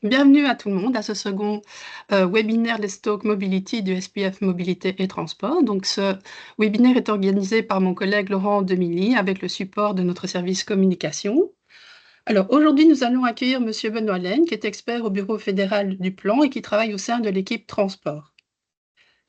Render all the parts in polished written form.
Bienvenue à tout le monde à ce second webinaire Let's Talk Mobility du SPF Mobilité et Transport. Donc ce webinaire est organisé par mon collègue Laurent Demilly avec le support de notre service communication. Alors aujourd'hui, nous allons accueillir Monsieur Benoît Laine, qui est expert au Bureau fédéral du plan et qui travaille au sein de l'équipe transport.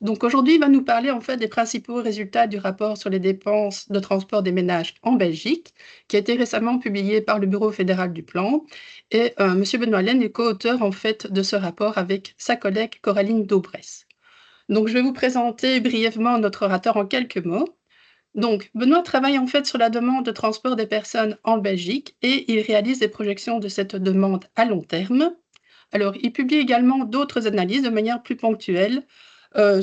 Donc aujourd'hui, il va nous parler en fait des principaux résultats du rapport sur les dépenses de transport des ménages en Belgique, qui a été récemment publié par le Bureau fédéral du plan. Et Monsieur Benoît Laine est co-auteur en fait de ce rapport avec sa collègue Coraline Daubresse. Donc je vais vous présenter brièvement notre orateur en quelques mots. Donc Benoît travaille en fait sur la demande de transport des personnes en Belgique et il réalise des projections de cette demande à long terme. Alors, il publie également d'autres analyses de manière plus ponctuelle,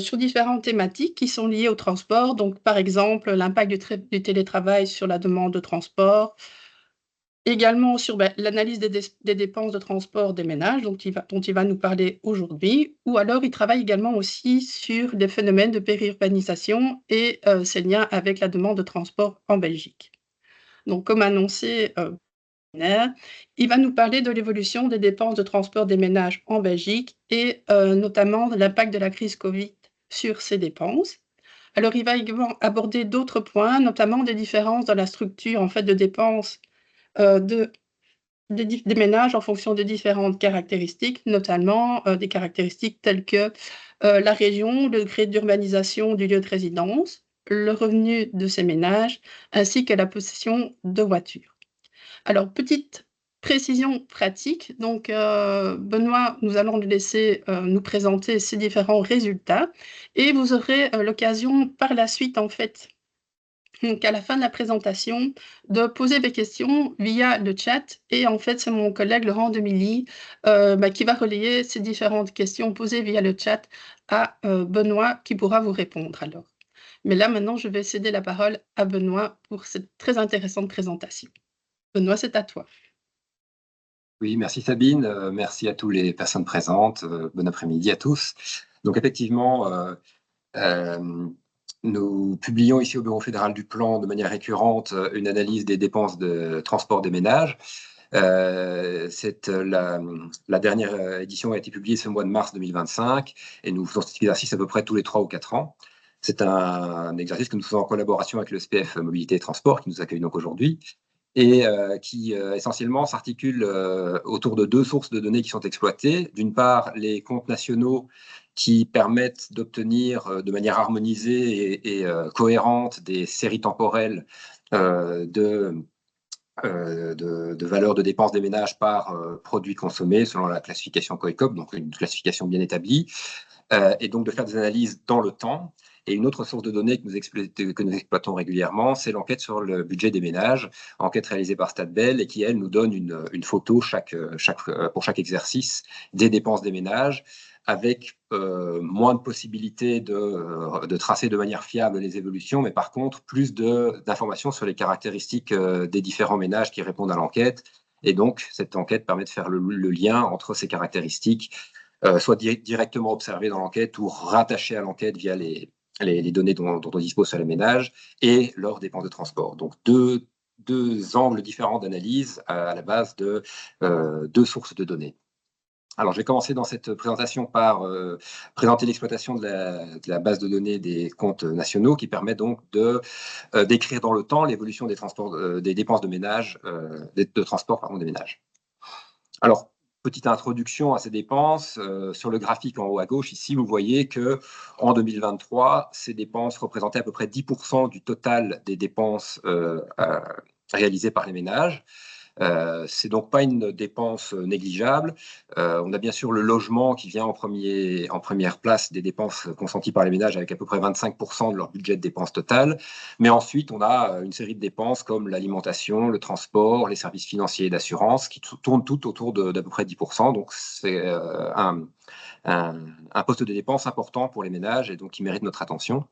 sur différentes thématiques qui sont liées au transport. Donc, par exemple, l'impact du télétravail sur la demande de transport, également sur, l'analyse des dépenses de transport des ménages dont il va nous parler aujourd'hui, ou alors il travaille également aussi sur des phénomènes de périurbanisation et ses liens avec la demande de transport en Belgique. Donc comme annoncé, il va nous parler de l'évolution des dépenses de transport des ménages en Belgique et notamment de l'impact de la crise Covid sur ces dépenses. Alors, il va également aborder d'autres points, notamment des différences dans la structure, en fait, de dépenses, de des ménages en fonction de différentes caractéristiques, notamment, des caractéristiques telles que, la région, le degré d'urbanisation du lieu de résidence, le revenu de ces ménages, ainsi que la possession de voitures. Alors, petite précision pratique, donc Benoît, nous allons le laisser, nous présenter ces différents résultats et vous aurez, l'occasion par la suite, en fait, donc à la fin de la présentation, de poser des questions via le chat et en fait, c'est mon collègue Laurent Demilly, qui va relayer ces différentes questions posées via le chat à, Benoît qui pourra vous répondre alors. Mais là, maintenant, je vais céder la parole à Benoît pour cette très intéressante présentation. Benoît, c'est à toi. Oui, merci Sabine, merci à toutes les personnes présentes, bon après-midi à tous. Donc effectivement, nous publions ici au Bureau fédéral du plan de manière récurrente une analyse des dépenses de transport des ménages. La dernière édition a été publiée ce mois de mars 2025 et nous faisons cet exercice à peu près tous les 3 ou 4 ans. C'est un exercice que nous faisons en collaboration avec le SPF Mobilité et Transport qui nous accueille donc aujourd'hui et qui essentiellement s'articule autour de 2 sources de données qui sont exploitées. D'une part, les comptes nationaux qui permettent d'obtenir de manière harmonisée et cohérente des séries temporelles de valeur de dépenses des ménages par produit consommé selon la classification COECOP, donc une classification bien établie, et donc de faire des analyses dans le temps. Et une autre source de données que nous exploitons régulièrement, c'est l'enquête sur le budget des ménages, enquête réalisée par Statbel et qui, elle, nous donne une photo pour chaque exercice des dépenses des ménages, avec moins de possibilités de tracer de manière fiable les évolutions, mais par contre, plus d'informations sur les caractéristiques des différents ménages qui répondent à l'enquête. Et donc, cette enquête permet de faire le lien entre ces caractéristiques, soit directement observées dans l'enquête ou rattachées à l'enquête via les données dont on dispose sur les ménages et leurs dépenses de transport. Donc, deux angles différents d'analyse à la base de 2 sources de données. Alors, je vais commencer dans cette présentation par présenter l'exploitation de la base de données des comptes nationaux qui permet donc d'écrire dans le temps l'évolution des dépenses de ménage, de transport des ménages. Alors, petite introduction à ces dépenses. Sur le graphique en haut à gauche, ici, vous voyez qu'en 2023, ces dépenses représentaient à peu près 10% du total des dépenses réalisées par les ménages. C'est donc pas une dépense négligeable. On a bien sûr le logement qui vient en première place des dépenses consenties par les ménages avec à peu près 25% de leur budget de dépenses totales. Mais ensuite, on a une série de dépenses comme l'alimentation, le transport, les services financiers et d'assurance qui tournent toutes autour d'à peu près 10%. Donc, c'est un poste de dépenses important pour les ménages et donc qui mérite notre attention.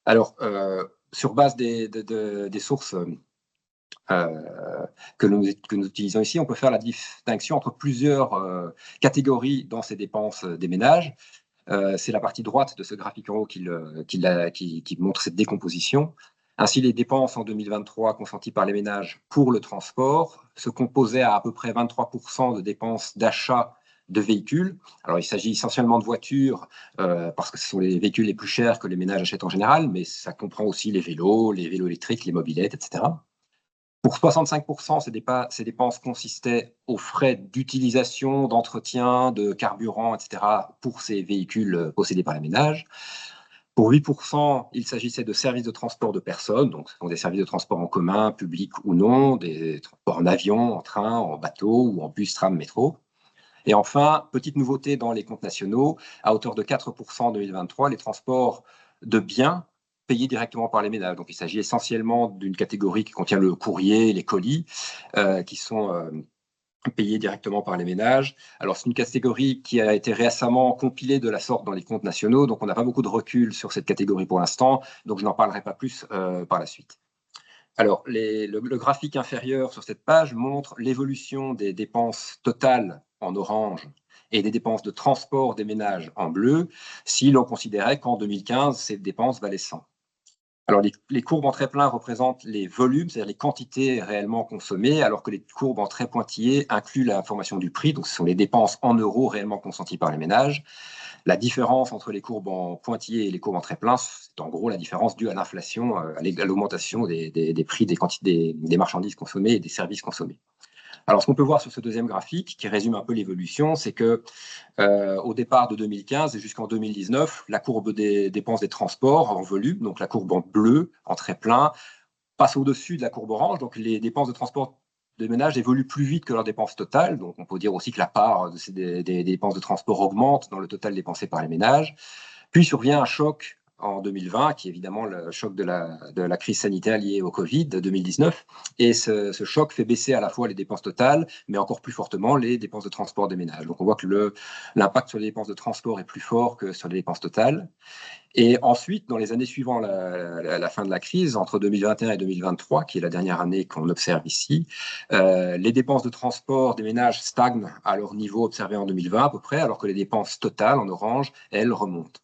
Alors, sur base des sources que nous utilisons ici, on peut faire la distinction entre plusieurs catégories dans ces dépenses des ménages. C'est la partie droite de ce graphique en haut qui montre cette décomposition. Ainsi, les dépenses en 2023 consenties par les ménages pour le transport se composaient à peu près 23% de dépenses d'achat de véhicules. Alors, il s'agit essentiellement de voitures, parce que ce sont les véhicules les plus chers que les ménages achètent en général, mais ça comprend aussi les vélos électriques, les mobylettes, etc. Pour 65%, ces dépenses consistaient aux frais d'utilisation, d'entretien, de carburant, etc. pour ces véhicules possédés par les ménages. Pour 8%, il s'agissait de services de transport de personnes, donc ce sont des services de transport en commun, publics ou non, des transports en avion, en train, en bateau ou en bus, tram, métro. Et enfin, petite nouveauté dans les comptes nationaux, à hauteur de 4% en 2023, les transports de biens payés directement par les ménages. Donc il s'agit essentiellement d'une catégorie qui contient le courrier, les colis, qui sont payés directement par les ménages. Alors, c'est une catégorie qui a été récemment compilée de la sorte dans les comptes nationaux, donc on n'a pas beaucoup de recul sur cette catégorie pour l'instant, donc je n'en parlerai pas plus par la suite. Alors, le graphique inférieur sur cette page montre l'évolution des dépenses totales en orange et des dépenses de transport des ménages en bleu, si l'on considérait qu'en 2015, ces dépenses valaient 100. Alors, les courbes en trait plein représentent les volumes, c'est-à-dire les quantités réellement consommées, alors que les courbes en trait pointillé incluent l'information du prix, donc ce sont les dépenses en euros réellement consenties par les ménages. La différence entre les courbes en pointillé et les courbes en trait plein, c'est en gros la différence due à l'inflation, à l'augmentation des prix des marchandises consommées et des services consommés. Alors, ce qu'on peut voir sur ce deuxième graphique, qui résume un peu l'évolution, c'est que au départ de 2015 et jusqu'en 2019, la courbe des dépenses des transports en volume, donc la courbe en bleu, en trait plein, passe au-dessus de la courbe orange. Donc, les dépenses de transport de ménages évoluent plus vite que leurs dépenses totales. Donc, on peut dire aussi que la part des dépenses de transport augmente dans le total dépensé par les ménages. Puis survient un choc en 2020, qui est évidemment le choc de la crise sanitaire liée au Covid de 2019. Et ce choc fait baisser à la fois les dépenses totales, mais encore plus fortement les dépenses de transport des ménages. Donc on voit que l'impact sur les dépenses de transport est plus fort que sur les dépenses totales. Et ensuite, dans les années suivant la fin de la crise, entre 2021 et 2023, qui est la dernière année qu'on observe ici, les dépenses de transport des ménages stagnent à leur niveau observé en 2020 à peu près, alors que les dépenses totales en orange, elles, remontent.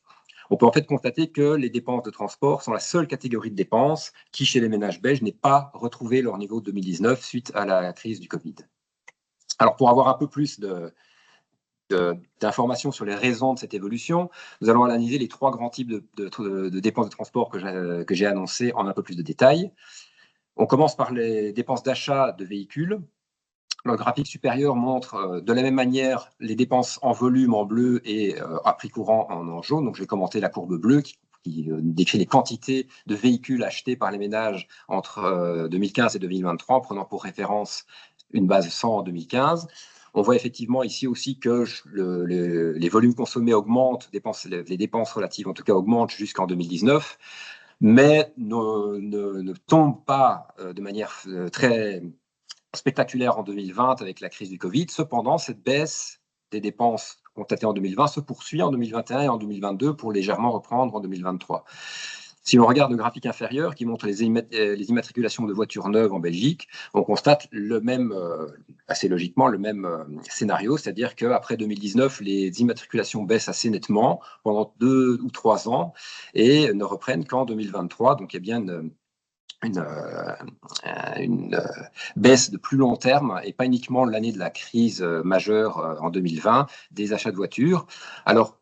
On peut en fait constater que les dépenses de transport sont la seule catégorie de dépenses qui, chez les ménages belges, n'ait pas retrouvé leur niveau de 2019 suite à la crise du Covid. Alors, pour avoir un peu plus d'informations sur les raisons de cette évolution, nous allons analyser les trois grands types de dépenses de transport que j'ai annoncés en un peu plus de détails. On commence par les dépenses d'achat de véhicules. Le graphique supérieur montre de la même manière les dépenses en volume en bleu et à prix courant en jaune. Donc, je vais commenter la courbe bleue qui décrit les quantités de véhicules achetés par les ménages entre 2015 et 2023, en prenant pour référence une base 100 en 2015. On voit effectivement ici aussi que les volumes consommés augmentent, les dépenses relatives en tout cas augmentent jusqu'en 2019, mais ne tombent pas de manière très spectaculaire en 2020 avec la crise du Covid. Cependant, cette baisse des dépenses constatées en 2020 se poursuit en 2021 et en 2022 pour légèrement reprendre en 2023. Si on regarde le graphique inférieur qui montre les immatriculations de voitures neuves en Belgique, on constate assez logiquement le même scénario, c'est-à-dire qu'après 2019, les immatriculations baissent assez nettement pendant 2 ou 3 ans et ne reprennent qu'en 2023. Donc, il y a bien une baisse de plus long terme et pas uniquement l'année de la crise majeure en 2020 des achats de voitures. Alors,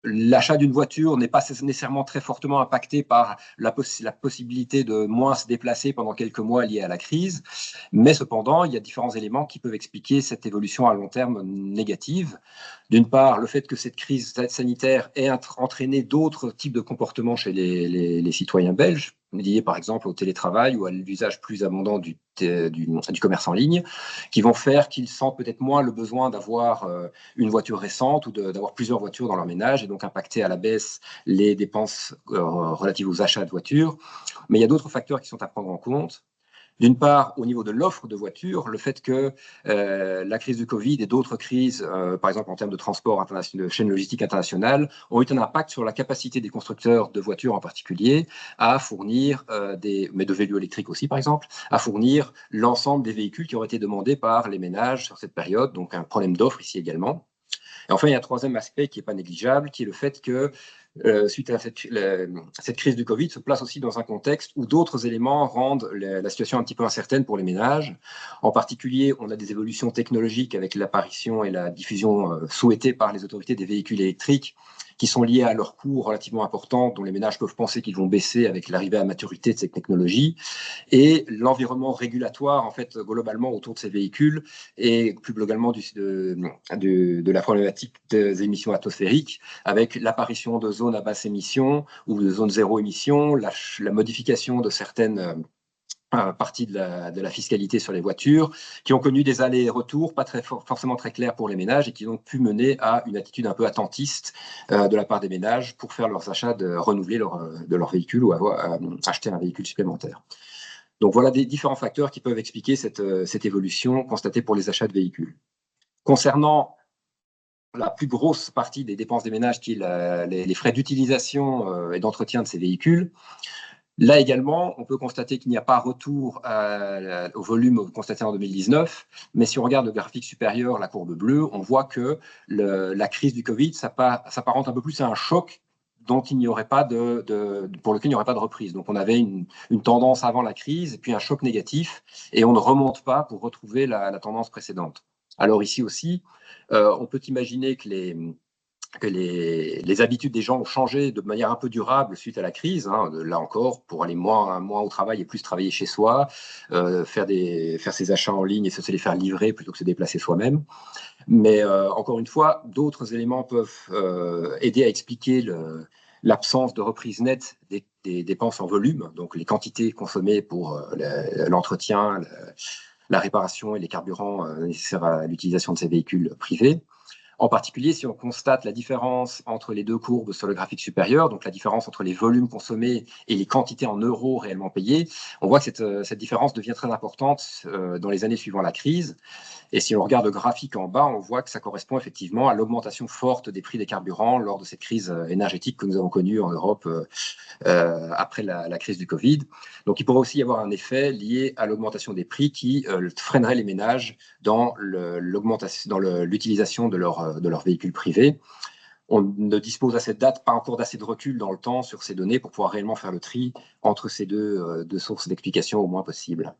l'achat d'une voiture n'est pas nécessairement très fortement impacté par la possibilité de moins se déplacer pendant quelques mois liés à la crise, mais cependant, il y a différents éléments qui peuvent expliquer cette évolution à long terme négative. D'une part, le fait que cette crise sanitaire ait entraîné d'autres types de comportements chez les citoyens belges, liés par exemple au télétravail ou à l'usage plus abondant du commerce en ligne, qui vont faire qu'ils sentent peut-être moins le besoin d'avoir une voiture récente ou d'avoir plusieurs voitures dans leur ménage et donc impacter à la baisse les dépenses relatives aux achats de voitures. Mais il y a d'autres facteurs qui sont à prendre en compte. D'une part, au niveau de l'offre de voitures, le fait que la crise du Covid et d'autres crises, par exemple en termes de transport international, de chaîne logistique internationale, ont eu un impact sur la capacité des constructeurs de voitures en particulier à fournir, mais de vélos électriques aussi par exemple, à fournir l'ensemble des véhicules qui auraient été demandés par les ménages sur cette période, donc un problème d'offre ici également. Et enfin, il y a un troisième aspect qui n'est pas négligeable, qui est le fait que suite à cette crise du Covid, se place aussi dans un contexte où d'autres éléments rendent la situation un petit peu incertaine pour les ménages. En particulier, on a des évolutions technologiques avec l'apparition et la diffusion souhaitée par les autorités des véhicules électriques qui sont liés à leur coût relativement important, dont les ménages peuvent penser qu'ils vont baisser avec l'arrivée à maturité de ces technologies, et l'environnement régulatoire, en fait, globalement autour de ces véhicules, et plus globalement de la problématique des émissions atmosphériques, avec l'apparition de zones à basse émission ou de zones zéro émission, la modification de certaines partie de la fiscalité sur les voitures, qui ont connu des allers et retours pas forcément très clairs pour les ménages et qui ont pu mener à une attitude un peu attentiste de la part des ménages pour faire leurs achats de renouveler leur véhicule ou acheter un véhicule supplémentaire. Donc voilà des différents facteurs qui peuvent expliquer cette évolution constatée pour les achats de véhicules. Concernant la plus grosse partie des dépenses des ménages, qui est les frais d'utilisation et d'entretien de ces véhicules, là également, on peut constater qu'il n'y a pas retour au volume constaté en 2019, mais si on regarde le graphique supérieur, la courbe bleue, on voit que la crise du Covid s'apparente un peu plus à un choc pour lequel il n'y aurait pas de reprise. Donc on avait une tendance avant la crise, et puis un choc négatif, et on ne remonte pas pour retrouver la tendance précédente. Alors ici aussi, on peut imaginer que les habitudes des gens ont changé de manière un peu durable suite à la crise. Là encore, pour aller moins au travail et plus travailler chez soi, faire ses achats en ligne et se les faire livrer plutôt que se déplacer soi-même. Mais encore une fois, d'autres éléments peuvent aider à expliquer l'absence de reprise nette des dépenses en volume, donc les quantités consommées pour l'entretien, la réparation et les carburants nécessaires à l'utilisation de ces véhicules privés. En particulier, si on constate la différence entre les deux courbes sur le graphique supérieur, donc la différence entre les volumes consommés et les quantités en euros réellement payées, on voit que cette différence devient très importante dans les années suivant la crise. Et si on regarde le graphique en bas, on voit que ça correspond effectivement à l'augmentation forte des prix des carburants lors de cette crise énergétique que nous avons connue en Europe après la crise du Covid. Donc, il pourrait aussi y avoir un effet lié à l'augmentation des prix qui freinerait les ménages dans l'utilisation de leurs véhicules privés. On ne dispose à cette date pas encore d'assez de recul dans le temps sur ces données pour pouvoir réellement faire le tri entre ces deux sources d'explication au moins possible.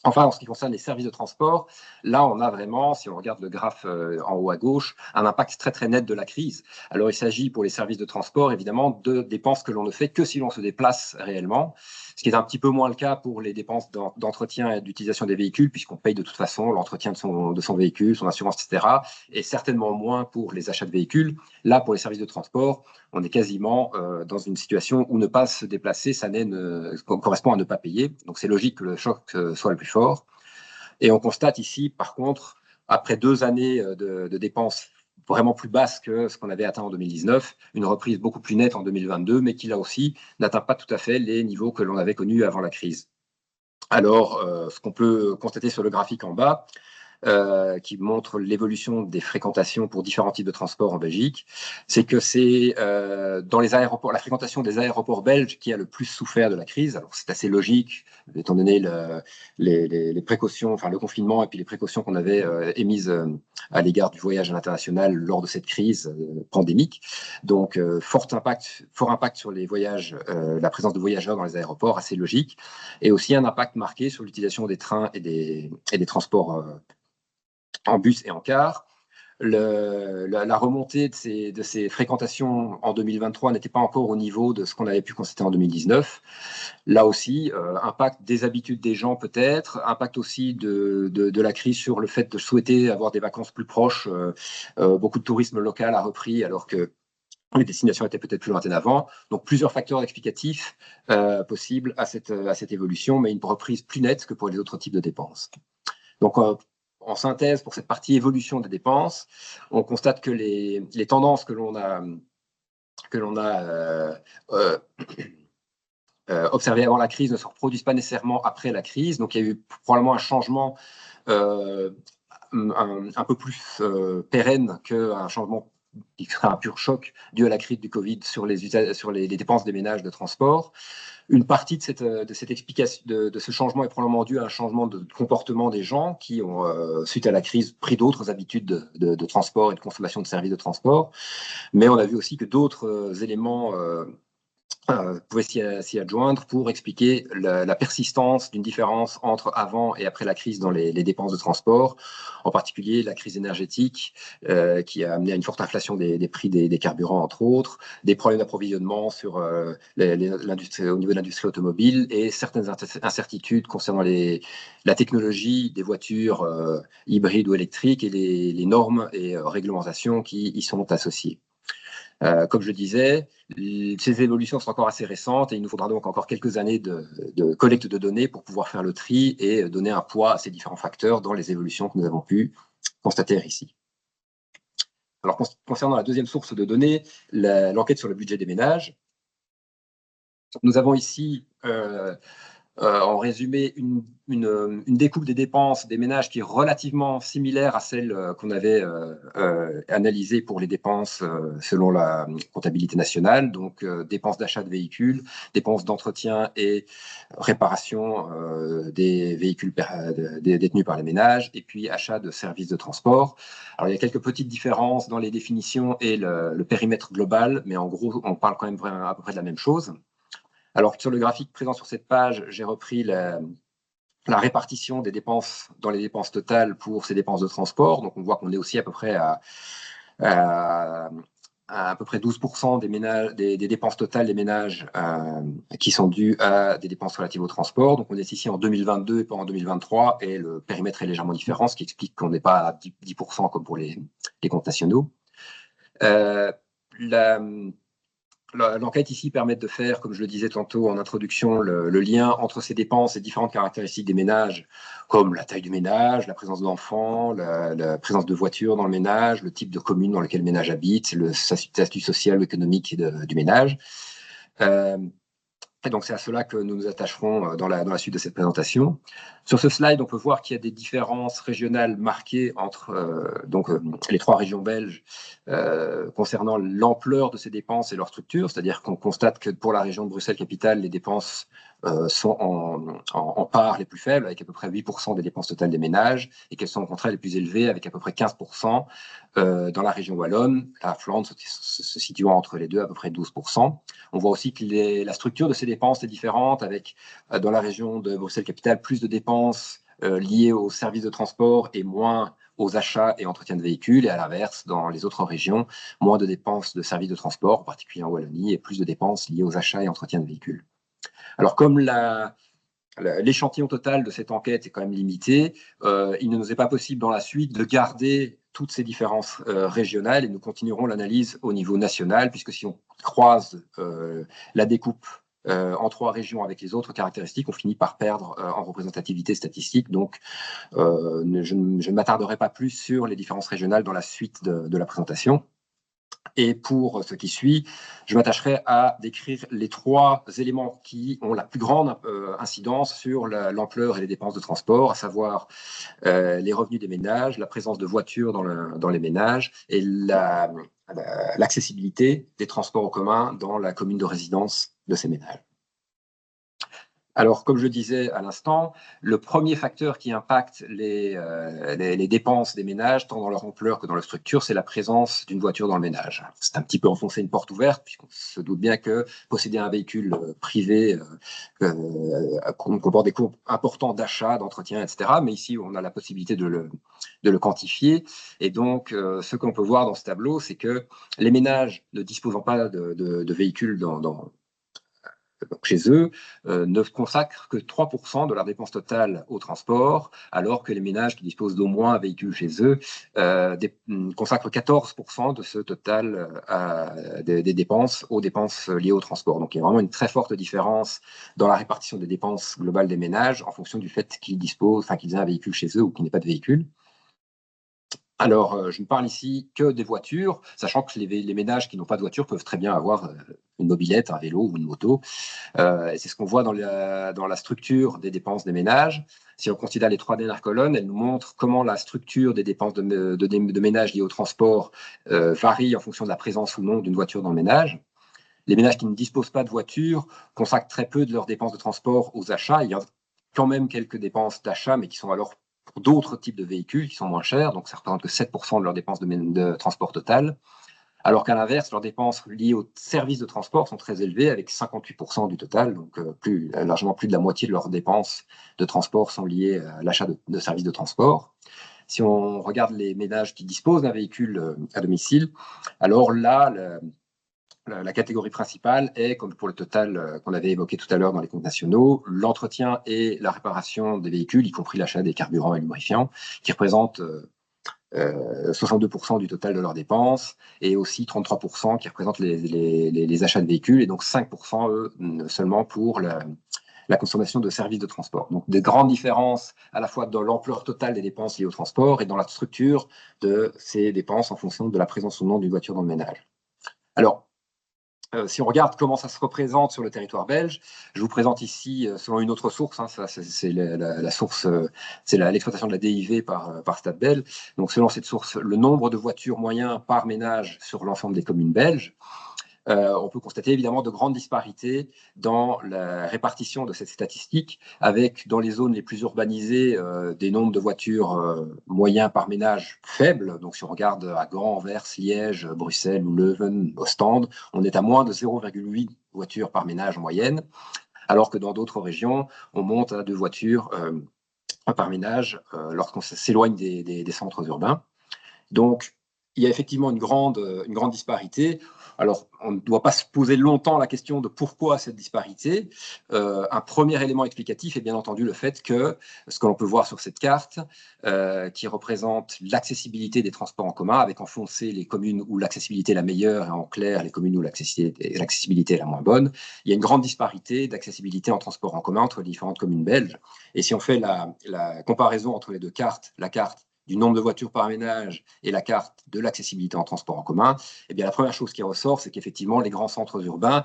Enfin, en ce qui concerne les services de transport, là, on a vraiment, si on regarde le graphe en haut à gauche, un impact très très net de la crise. Alors, il s'agit pour les services de transport, évidemment, de dépenses que l'on ne fait que si l'on se déplace réellement, ce qui est un petit peu moins le cas pour les dépenses d'entretien et d'utilisation des véhicules, puisqu'on paye de toute façon l'entretien de son véhicule, son assurance, etc., et certainement moins pour les achats de véhicules. Là, pour les services de transport, on est quasiment dans une situation où ne pas se déplacer, ça correspond à ne pas payer. Donc, c'est logique que le choc soit le plus fort. Et on constate ici, par contre, après 2 années de dépenses vraiment plus basses que ce qu'on avait atteint en 2019, une reprise beaucoup plus nette en 2022, mais qui là aussi n'atteint pas tout à fait les niveaux que l'on avait connus avant la crise. Alors, ce qu'on peut constater sur le graphique en bas, qui montre l'évolution des fréquentations pour différents types de transports en Belgique, c'est que c'est dans les aéroports, la fréquentation des aéroports belges qui a le plus souffert de la crise. Alors c'est assez logique, étant donné les précautions, enfin le confinement et puis les précautions qu'on avait émises à l'égard du voyage à l'international lors de cette crise pandémique. Donc fort impact sur les voyages, la présence de voyageurs dans les aéroports, assez logique, et aussi un impact marqué sur l'utilisation des trains et des transports en bus et en car. La remontée de ces fréquentations en 2023 n'était pas encore au niveau de ce qu'on avait pu constater en 2019. Là aussi, impact des habitudes des gens peut-être, impact aussi de la crise sur le fait de souhaiter avoir des vacances plus proches. Beaucoup de tourisme local a repris alors que les destinations étaient peut-être plus lointaines avant. Donc plusieurs facteurs explicatifs possibles à cette évolution, mais une reprise plus nette que pour les autres types de dépenses. Donc, en synthèse, pour cette partie évolution des dépenses, on constate que les tendances que l'on a observées avant la crise ne se reproduisent pas nécessairement après la crise. Donc, il y a eu probablement un changement un peu plus pérenne qu'un changement qui serait un pur choc dû à la crise du Covid sur les dépenses des ménages de transport. Une partie de cette explication, de ce changement est probablement due à un changement de comportement des gens qui ont, suite à la crise, pris d'autres habitudes de transport et de consommation de services de transport. Mais on a vu aussi que d'autres éléments pouvaient s'y adjoindre pour expliquer la persistance d'une différence entre avant et après la crise dans les dépenses de transport, en particulier la crise énergétique qui a amené à une forte inflation des prix des carburants, entre autres, des problèmes d'approvisionnement sur, au niveau de l'industrie automobile et certaines incertitudes concernant la technologie des voitures hybrides ou électriques et les normes et réglementations qui y sont associées. Comme je disais, ces évolutions sont encore assez récentes et il nous faudra donc encore quelques années de collecte de données pour pouvoir faire le tri et donner un poids à ces différents facteurs dans les évolutions que nous avons pu constater ici. Alors, concernant la deuxième source de données, l'enquête sur le budget des ménages, nous avons ici en résumé, une découpe des dépenses des ménages qui est relativement similaire à celle qu'on avait analysée pour les dépenses selon la comptabilité nationale, donc dépenses d'achat de véhicules, dépenses d'entretien et réparation des véhicules détenus par les ménages, et puis achat de services de transport. Alors, il y a quelques petites différences dans les définitions et le périmètre global, mais en gros, on parle quand même à peu près de la même chose. Alors, sur le graphique présent sur cette page, j'ai repris la répartition des dépenses dans les dépenses totales pour ces dépenses de transport. Donc, on voit qu'on est aussi à peu près à peu près 12% des dépenses totales des ménages qui sont dues à des dépenses relatives au transport. Donc, on est ici en 2022 et pas en 2023, et le périmètre est légèrement différent, ce qui explique qu'on n'est pas à 10% comme pour les comptes nationaux. L'enquête ici permet de faire, comme je le disais tantôt en introduction, le lien entre ces dépenses et différentes caractéristiques des ménages, comme la taille du ménage, la présence d'enfants, la présence de voitures dans le ménage, le type de commune dans lequel le ménage habite, le statut social ou économique du ménage. Et donc, c'est à cela que nous nous attacherons dans la suite de cette présentation. Sur ce slide, on peut voir qu'il y a des différences régionales marquées entre les trois régions belges concernant l'ampleur de ces dépenses et leur structure. C'est-à-dire qu'on constate que pour la région de Bruxelles-Capitale, les dépenses sont en part les plus faibles, avec à peu près 8% des dépenses totales des ménages, et qu'elles sont au contraire les plus élevées, avec à peu près 15% dans la région wallonne, la Flandre se situant entre les deux, à peu près 12%. On voit aussi que la structure de ces dépenses est différente, avec dans la région de Bruxelles-Capitale plus de dépenses liées aux services de transport et moins aux achats et entretiens de véhicules, et à l'inverse, dans les autres régions, moins de dépenses de services de transport, en particulier en Wallonie, et plus de dépenses liées aux achats et entretiens de véhicules. Alors, comme l'échantillon total de cette enquête est quand même limité, il ne nous est pas possible dans la suite de garder toutes ces différences régionales, et nous continuerons l'analyse au niveau national, puisque si on croise la découpe en trois régions avec les autres caractéristiques, on finit par perdre en représentativité statistique. Donc, je ne m'attarderai pas plus sur les différences régionales dans la suite de la présentation. Et pour ce qui suit, je m'attacherai à décrire les trois éléments qui ont la plus grande incidence sur l'ampleur et les dépenses de transport, à savoir les revenus des ménages, la présence de voitures dans les ménages et l'accessibilité des transports en commun dans la commune de résidence de ces ménages. Alors, comme je disais à l'instant, le premier facteur qui impacte les dépenses des ménages, tant dans leur ampleur que dans leur structure, c'est la présence d'une voiture dans le ménage. C'est un petit peu enfoncer une porte ouverte, puisqu'on se doute bien que posséder un véhicule privé comporte des coûts importants d'achat, d'entretien, etc. Mais ici, on a la possibilité de le quantifier. Et donc, ce qu'on peut voir dans ce tableau, c'est que les ménages ne disposant pas de véhicules chez eux, ne consacrent que 3% de leur dépense totale au transport, alors que les ménages qui disposent d'au moins un véhicule chez eux consacrent 14% de ce total des dépenses aux dépenses liées au transport. Donc, il y a vraiment une très forte différence dans la répartition des dépenses globales des ménages en fonction du fait qu'ils aient un véhicule chez eux ou qu'ils n'aient pas de véhicule. Alors, je ne parle ici que des voitures, sachant que les ménages qui n'ont pas de voiture peuvent très bien avoir une mobilette, un vélo ou une moto. C'est ce qu'on voit dans la structure des dépenses des ménages. Si on considère les 3 dernières colonnes, elles nous montrent comment la structure des dépenses de ménage liées au transport varie en fonction de la présence ou non d'une voiture dans le ménage. Les ménages qui ne disposent pas de voiture consacrent très peu de leurs dépenses de transport aux achats. Il y a quand même quelques dépenses d'achat, mais qui sont alors pour d'autres types de véhicules qui sont moins chers, donc ça représente que 7% de leurs dépenses de transport total. Alors qu'à l'inverse, leurs dépenses liées aux services de transport sont très élevées, avec 58% du total, donc largement plus de la moitié de leurs dépenses de transport sont liées à l'achat de services de transport. Si on regarde les ménages qui disposent d'un véhicule à domicile, alors là, la catégorie principale est, comme pour le total qu'on avait évoqué tout à l'heure dans les comptes nationaux, l'entretien et la réparation des véhicules, y compris l'achat des carburants et lubrifiants, qui représentent 62% du total de leurs dépenses, et aussi 33% qui représentent les achats de véhicules, et donc 5% eux, seulement pour la consommation de services de transport. Donc des grandes différences à la fois dans l'ampleur totale des dépenses liées au transport et dans la structure de ces dépenses en fonction de la présence ou non d'une voiture dans le ménage. Alors, si on regarde comment ça se représente sur le territoire belge, je vous présente ici, selon une autre source, c'est la source, c'est l'exploitation de la DIV par Stadbel. Donc, selon cette source, le nombre de voitures moyens par ménage sur l'ensemble des communes belges. On peut constater évidemment de grandes disparités dans la répartition de cette statistique, avec dans les zones les plus urbanisées des nombres de voitures moyens par ménage faibles. Donc si on regarde à Gand, Anvers, Liège, Bruxelles ou Leuven, Ostende, on est à moins de 0,8 voitures par ménage en moyenne, alors que dans d'autres régions, on monte à 2 voitures par ménage lorsqu'on s'éloigne des centres urbains. Donc, il y a effectivement une grande disparité. Alors, on ne doit pas se poser longtemps la question de pourquoi cette disparité. Un premier élément explicatif est bien entendu le fait que, ce que l'on peut voir sur cette carte, qui représente l'accessibilité des transports en commun, avec en foncé les communes où l'accessibilité est la meilleure et en clair les communes où l'accessibilité est la moins bonne, il y a une grande disparité d'accessibilité en transport en commun entre les différentes communes belges. Et si on fait la comparaison entre les deux cartes, la carte du nombre de voitures par ménage et la carte de l'accessibilité en transport en commun, eh bien, la première chose qui ressort, c'est qu'effectivement, les grands centres urbains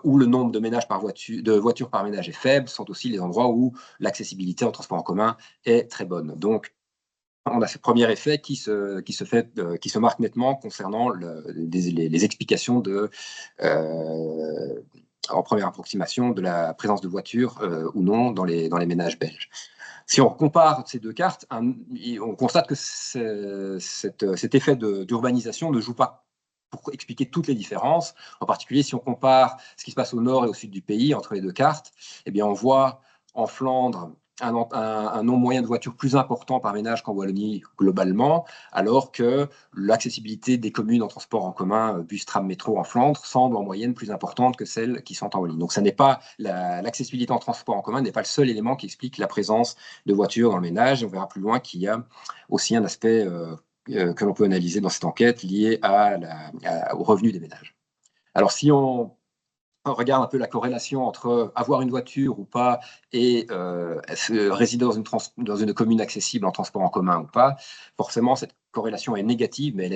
où le nombre de voitures par ménage est faible sont aussi les endroits où l'accessibilité en transport en commun est très bonne. Donc, on a ce premier effet qui se marque nettement concernant les explications en première approximation de la présence de voitures ou non dans les ménages belges. Si on compare ces deux cartes, on constate que cet effet d'urbanisation ne joue pas pour expliquer toutes les différences. En particulier, si on compare ce qui se passe au nord et au sud du pays entre les deux cartes, eh bien, on voit en Flandre un nombre moyen de voitures plus important par ménage qu'en Wallonie globalement, alors que l'accessibilité des communes en transport en commun, bus, tram, métro en Flandre, semble en moyenne plus importante que celles qui sont en Wallonie. Donc, ça n'est pas l'accessibilité en transport en commun n'est pas le seul élément qui explique la présence de voitures dans le ménage. On verra plus loin qu'il y a aussi un aspect que l'on peut analyser dans cette enquête lié au revenu des ménages. Alors, si on regarde un peu la corrélation entre avoir une voiture ou pas et résider dans une commune accessible en transport en commun ou pas, forcément, cette corrélation est négative, mais elle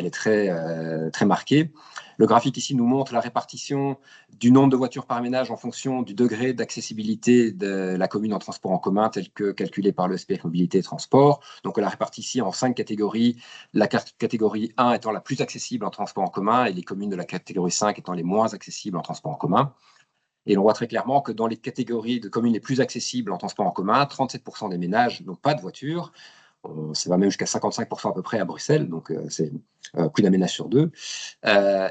est très marquée. Le graphique ici nous montre la répartition du nombre de voitures par ménage en fonction du degré d'accessibilité de la commune en transport en commun, tel que calculé par le SPF Mobilité et Transport. Donc, on la répartit ici en 5 catégories, la catégorie 1 étant la plus accessible en transport en commun et les communes de la catégorie 5 étant les moins accessibles en transport en commun. Et on voit très clairement que dans les catégories de communes les plus accessibles en transport en commun, 37% des ménages n'ont pas de voiture. Ça va même jusqu'à 55% à peu près à Bruxelles, donc c'est plus d'un ménage sur deux.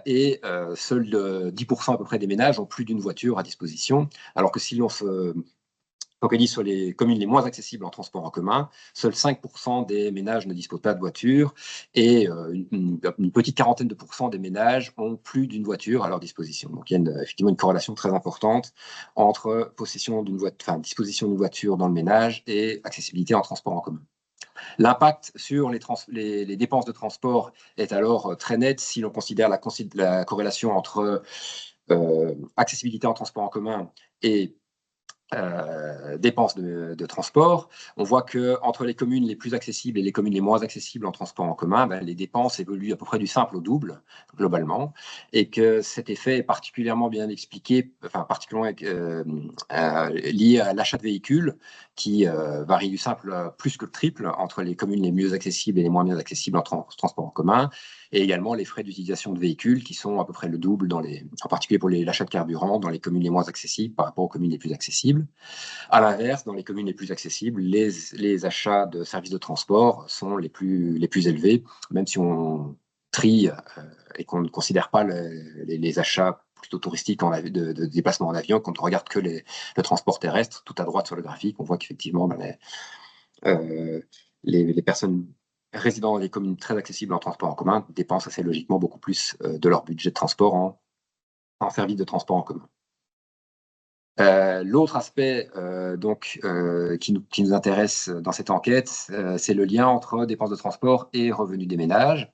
Et seuls 10% à peu près des ménages ont plus d'une voiture à disposition, alors que si l'on se focalise sur les communes les moins accessibles en transport en commun, seuls 5% des ménages ne disposent pas de voiture et une petite quarantaine de pourcents des ménages ont plus d'une voiture à leur disposition. Donc il y a effectivement une corrélation très importante entre disposition d'une voiture dans le ménage et accessibilité en transport en commun. L'impact sur les dépenses de transport est alors très net si l'on considère la corrélation entre accessibilité en transport en commun et dépenses de transport, on voit qu'entre les communes les plus accessibles et les communes les moins accessibles en transport en commun, les dépenses évoluent à peu près du simple au double, globalement, et que cet effet est particulièrement bien expliqué, particulièrement lié à l'achat de véhicules, qui varie du simple plus que le triple entre les communes les mieux accessibles et les moins bien accessibles en transport en commun, et également les frais d'utilisation de véhicules qui sont à peu près le double, en particulier pour l'achat de carburant, dans les communes les moins accessibles par rapport aux communes les plus accessibles. À l'inverse, dans les communes les plus accessibles, les achats de services de transport sont les plus élevés, même si on trie et qu'on ne considère pas les achats plutôt touristiques de déplacement en avion. Quand on regarde que le transport terrestre, tout à droite sur le graphique, on voit qu'effectivement, les personnes résidant dans les communes très accessibles en transport en commun dépensent assez logiquement beaucoup plus de leur budget de transport en services de transport en commun. L'autre aspect qui nous intéresse dans cette enquête, c'est le lien entre dépenses de transport et revenus des ménages.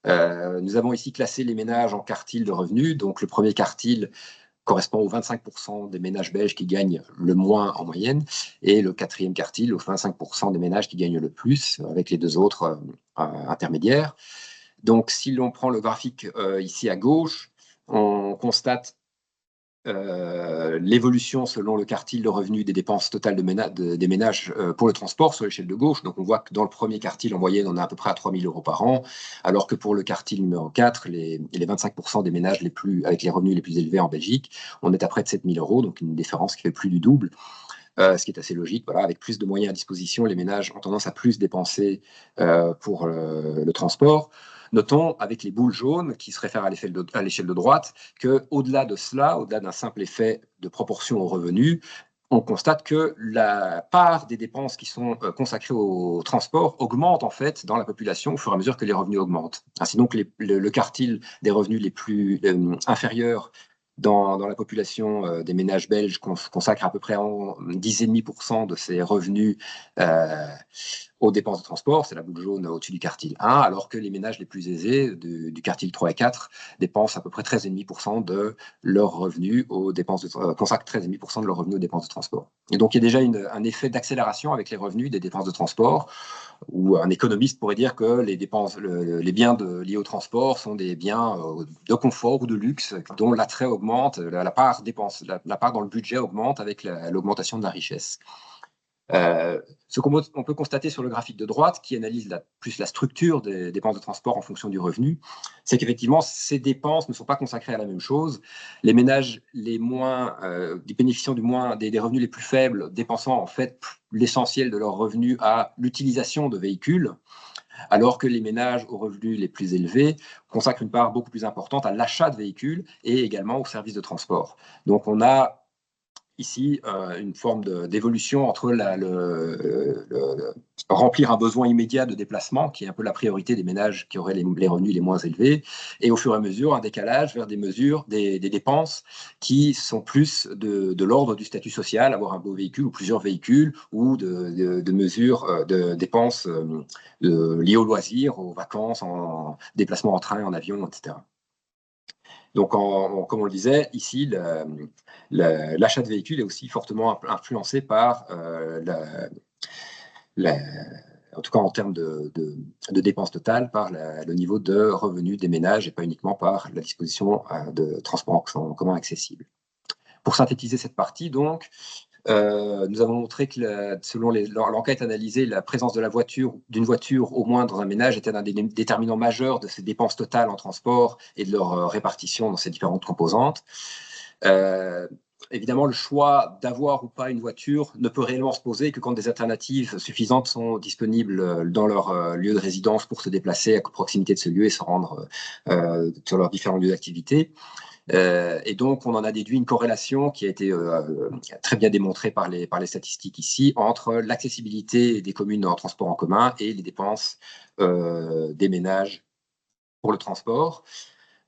Nous avons ici classé les ménages en quartiles de revenus. Donc le premier quartile correspond aux 25% des ménages belges qui gagnent le moins en moyenne, et le quatrième quartile aux 25% des ménages qui gagnent le plus, avec les deux autres intermédiaires. Donc si l'on prend le graphique ici à gauche, on constate l'évolution selon le quartile de revenus des dépenses totales des ménages pour le transport sur l'échelle de gauche. Donc on voit que dans le premier quartile, en moyenne, on est à peu près à 3 000 € par an, alors que pour le quartile numéro 4, les 25% des ménages avec les revenus les plus élevés en Belgique, on est à près de 7 000 €, donc une différence qui fait plus du double. Ce qui est assez logique. Voilà, avec plus de moyens à disposition, les ménages ont tendance à plus dépenser pour le transport. Notons, avec les boules jaunes, qui se réfèrent à l'échelle de droite, qu'au-delà de cela, au-delà d'un simple effet de proportion aux revenus, on constate que la part des dépenses qui sont consacrées au transport augmente en fait dans la population au fur et à mesure que les revenus augmentent. Ainsi donc, le quartile des revenus les plus inférieurs dans la population des ménages belges consacre à peu près 10,5% de ses revenus aux dépenses de transport, c'est la boule jaune au-dessus du quartile 1, alors que les ménages les plus aisés du quartile 3 et 4 dépensent à peu près 13,5% de leurs revenus aux dépenses consacrent 13,5% de leurs revenus aux dépenses de transport. Et donc il y a déjà un effet d'accélération avec les revenus des dépenses de transport, où un économiste pourrait dire que les biens liés au transport sont des biens de confort ou de luxe, dont l'attrait augmente, la part dans le budget augmente avec l'augmentation de la richesse. Ce qu'on peut constater sur le graphique de droite, qui analyse plus la structure des dépenses de transport en fonction du revenu, c'est qu'effectivement, ces dépenses ne sont pas consacrées à la même chose. Les ménages bénéficiant des revenus les plus faibles, dépensant en fait l'essentiel de leurs revenus à l'utilisation de véhicules, alors que les ménages aux revenus les plus élevés consacrent une part beaucoup plus importante à l'achat de véhicules et également aux services de transport. Donc on a ici une forme d'évolution entre remplir un besoin immédiat de déplacement, qui est un peu la priorité des ménages qui auraient les revenus les moins élevés, et au fur et à mesure un décalage vers des dépenses qui sont plus de l'ordre du statut social, avoir un beau véhicule ou plusieurs véhicules, ou de mesures de dépenses liées aux loisirs, aux vacances, en déplacement en train, en avion, etc. Donc, comme on le disait, ici, l'achat de véhicules est aussi fortement influencé par, en tout cas en termes de dépenses totales, par le niveau de revenus des ménages et pas uniquement par la disposition de transports en commun accessibles. Pour synthétiser cette partie, donc, nous avons montré que selon l'enquête analysée, la présence d'une voiture au moins dans un ménage était un des déterminants majeurs de ces dépenses totales en transport et de leur répartition dans ces différentes composantes. Évidemment, le choix d'avoir ou pas une voiture ne peut réellement se poser que quand des alternatives suffisantes sont disponibles dans leur lieu de résidence pour se déplacer à proximité de ce lieu et se rendre sur leurs différents lieux d'activité. Et donc, on en a déduit une corrélation qui a été très bien démontrée par les statistiques ici entre l'accessibilité des communes en transport en commun et les dépenses des ménages pour le transport.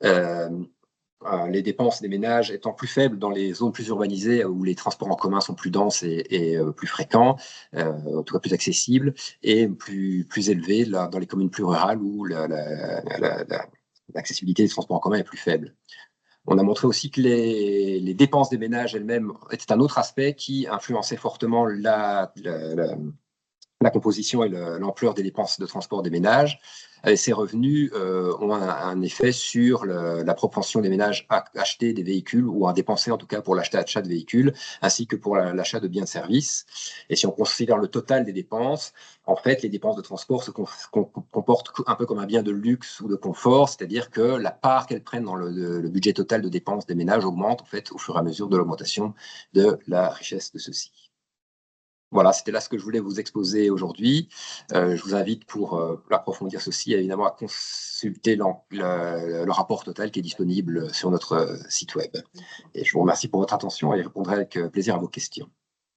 Les dépenses des ménages étant plus faibles dans les zones plus urbanisées où les transports en commun sont plus denses et plus fréquents, en tout cas plus accessibles, et plus élevées dans les communes plus rurales où l'accessibilité des transports en commun est plus faible. On a montré aussi que les dépenses des ménages elles-mêmes étaient un autre aspect qui influençait fortement la composition et l'ampleur des dépenses de transport des ménages. Ces revenus ont un effet sur la propension des ménages à acheter des véhicules ou à dépenser en tout cas pour l'achat de véhicules, ainsi que pour l'achat de biens de services. Et si on considère le total des dépenses, en fait, les dépenses de transport se comportent un peu comme un bien de luxe ou de confort, c'est-à-dire que la part qu'elles prennent dans le budget total de dépenses des ménages augmente en fait au fur et à mesure de l'augmentation de la richesse de ceux-ci. Voilà, c'était là ce que je voulais vous exposer aujourd'hui. Je vous invite pour approfondir ceci, évidemment, à consulter le rapport total qui est disponible sur notre site web. Et je vous remercie pour votre attention et je répondrai avec plaisir à vos questions.